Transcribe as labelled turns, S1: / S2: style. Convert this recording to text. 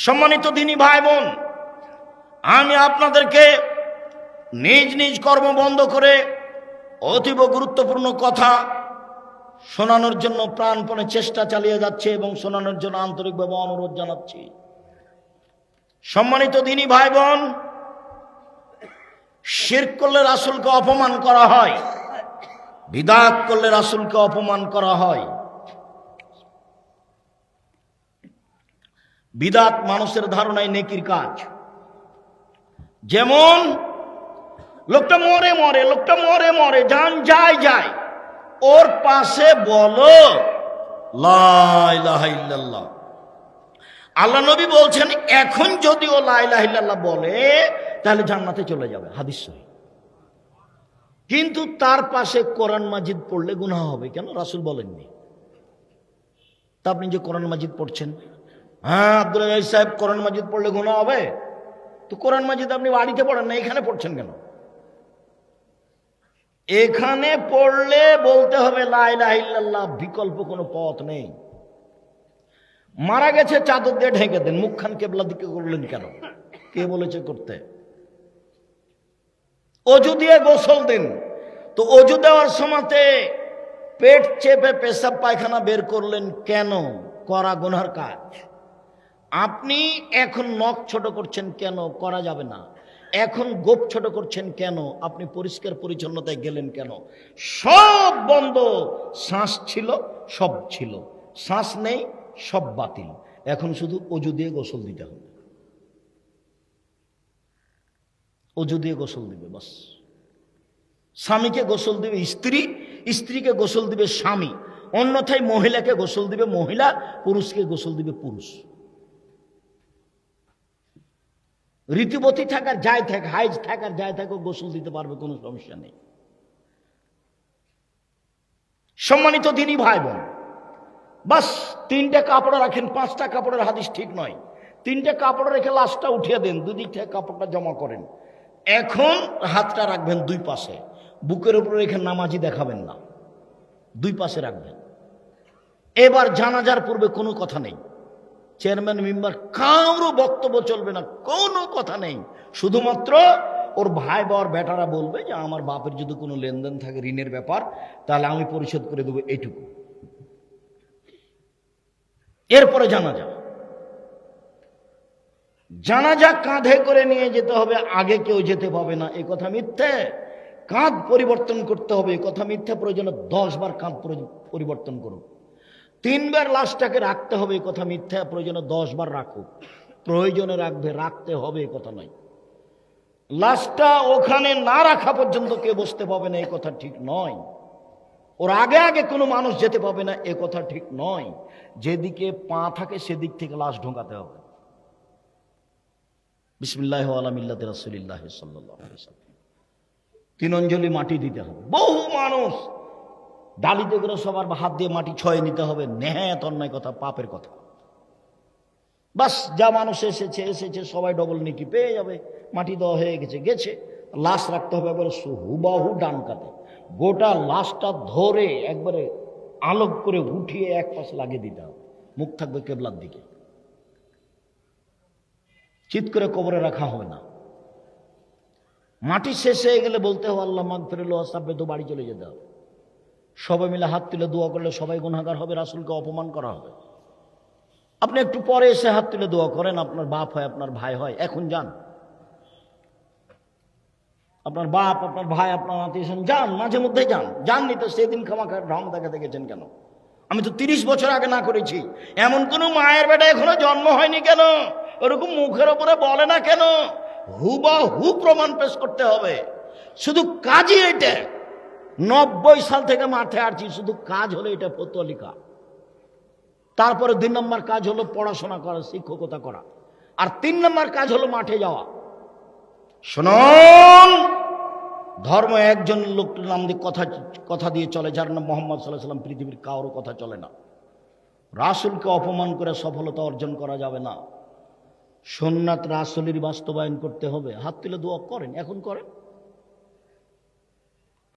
S1: সম্মানিত দিনী ভাই বোন, আমি আপনাদেরকে নিজ নিজ কর্ম বন্ধ করে অতীব গুরুত্বপূর্ণ কথা শোনানোর জন্য প্রাণপণে চেষ্টা চালিয়ে যাচ্ছে এবং শোনানোর জন্য আন্তরিকভাবে অনুরোধ জানাচ্ছি। সম্মানিত দিনী ভাই বোন, শিরক করলে রাসূলকে অপমান করা হয়, বিদআত করলে রাসূলকে অপমান করা হয়। বিদআত মানুষের ধারণায় নেকির কাজ। যেমন লোকটা মরে মরে লোকটা মরে মরে জান যায় যায়, ওর পাশে বলো লা ইলাহা ইল্লাল্লাহ। আল্লাহ নবী বলছেন এখন যদি ও লা ইলাহা ইল্লাল্লাহ বলে তাহলে জান্নাতে চলে যাবে, হাদিস সহিহ। কিন্তু তার পাশে কোরআন মাজিদ পড়লে গুনাহ হবে কেন? রাসূল বলেননি। তা আপনি যে কোরআন মাজিদ পড়ছেন, হ্যাঁ আব্দুল আজিজ সাহেব কোরআন মাজিদ পড়লে গুনাহ হবে, তো কোরআন মাজিদ আপনি বাড়িতে পড়েন না, এখানে পড়ছেন কেন? এখানে পড়লে বলতে হবে লা ইলাহা ইল্লাল্লাহ, বিকল্প কোনো পথ নেই। মারা গেছে চাদর দিয়ে ঢেকে দেন, মুখখান কেবলা দিকে করলেন কেন? কে বলেছে করতে? অজু দিয়ে গোসল দিন, তো অজু দেওয়ার সময়তে পেট চেপে পেশাব পায়খানা বের করলেন কেন? করা গুনার কাজ। আপনি এখন নখ ছোট করছেন কেন? করা যাবে না। এখন গোপ ছোট করছেন কেন? আপনি পরিষ্কার পরিচ্ছন্নতায় গেলেন কেন? সব বন্ধ, শ্বাস ছিল সব ছিল, শ্বাস নেই সব বাতিল। এখন শুধু অজু দিয়ে গোসল দিতে হবে, অজু দিয়ে গোসল দিবে বাস। স্বামীকে গোসল দিবে স্ত্রী, স্ত্রীকে গোসল দিবে স্বামী, অন্যথায় মহিলাকে গোসল দিবে মহিলা, পুরুষকে গোসল দিবে পুরুষ। ঋতুবতী থাকার যায় থাক, হাইজ থাকার যায় থাকো, গোসল দিতে পারবে, কোনো সমস্যা নেই। সম্মানিত দিনী ভাই বোন, বাস তিনটা কাপড় রাখেন, পাঁচটা কাপড়ের হাদিস ঠিক নয়। তিনটা কাপড় রেখে লাশটা উঠিয়ে দেন, দুদিক থেকে কাপড়টা জমা করেন। এখন হাতটা রাখবেন দুই পাশে, বুকের উপরে রেখে নামাজি দেখাবেন না, দুই পাশে রাখবেন। এবার জানাজার পূর্বে কোনো কথা নেই, চেয়ারম্যান মেম্বার কারো বক্তব্য চলবে না, কোনো কথা নেই। শুধুমাত্র ওর ভাই বা ওর বেটারা বলবে যে আমার বাপের যদি কোনো লেনদেন থাকে ঋণের ব্যাপার, তাহলে আমি পরিশোধ করে দেবো, এইটুকু। এরপরে জানাজা। জানাজা কাঁধে করে নিয়ে যেতে হবে, আগে কেউ যেতে পাবে না, এ কথা মিথ্যে। কাঁধ পরিবর্তন করতে হবে, এ কথা মিথ্যে। প্রয়োজনে 10 বার কাঁধ পরিবর্তন করুন। 3 বার লাশটাকে রাখতে হবে, এ কথা মিথ্যা। প্রয়োজনে 10 বার রাখুক, প্রয়োজনে রাখবে, রাখতে হবে এ কথা নয়। লাশটা ওখানে না রাখা পর্যন্ত কেউ বসতে পাবে না, এ কথা ঠিক নয়। ওর আগে আগে কোনো মানুষ যেতে পাবে না, এ কথা ঠিক নয়। যেদিকে পা থাকে সেদিক থেকে লাশ ঢোকাতে হবে। বিসমিল্লাহি ওয়া আলা মিল্লাতি রাসূলিল্লাহ সাল্লাল্লাহু আলাইহি ওয়াসাল্লাম। 3 অঞ্জলি মাটি দিতে হবে। বহু মানুষ ডালিতে করে সবার হাত দিয়ে মাটি ছয়ে নিতে হবে, নেহাত অন্যায় কথা, পাপের কথা। বাস যা মানুষ এসেছে এসেছে, সবাই ডবল নেকি পেয়ে যাবে, মাটি দেওয়া হয়ে গেছে গেছে। লাশ রাখতে হবে একবারে হুবাহু ডান কাতে, গোটা লাশটা ধরে একবারে আলোক করে উঠিয়ে এক পাশে লাগিয়ে দিতে হবে, মুখ থাকবে কেবলার দিকে। চিৎ করে কবরে রাখা হবে না। মাটি শেষ হয়ে গেলে বলতে হবে আল্লাহ মাগফিরুল্লাহ সাব্বে, তো বাড়ি চলে যেতে হবে। সবাই মিলে হাত তুলে দোয়া করলে সবাই গুনাহগার হবে, রাসূলকে অপমান করা হবে। আপনি একটু পরে এসে হাত তুলে দোয়া করেন, আপনার বাপ হয় আপনার ভাই হয়, এখন যান। আপনার বাপ আপনার ভাই আপনার আত্মীয় যান, মাঝে মধ্যে যান। যাননি তো সেদিন খামাখা ঢং দেখাতে গেছেন কেন? আমি তো 30 বছর আগে না করেছি। এমন কোন মায়ের বেটা এখনো জন্ম হয়নি কেন? ওরকম মুখের ওপরে বলে না কেন? হুবাহু প্রমাণ পেশ করতে হবে। শুধু কাজই এটা। 90 সাল থেকে মাঠে আসছি, শুধু কাজ হলো এটা, ফতোয়া লেখা। তারপরে 2 নম্বর কাজ হলো পড়াশোনা করা, শিক্ষকতা করা। আর 3 নম্বর কাজ হলো মাঠে যাওয়া। শুনুন, ধর্ম একজন লোক নাম দিয়ে কথা দিয়ে চলে, যার নাম মুহাম্মদ সাল্লাল্লাহু আলাইহি ওয়াসাল্লাম। পৃথিবীর কারো কথা চলে না। রাসূলকে অপমান করে সফলতা অর্জন করা যাবে না। সুন্নাত রাসূলের বাস্তবায়ন করতে হবে। হাত তুলে দোয়া করেন, এখন করেন।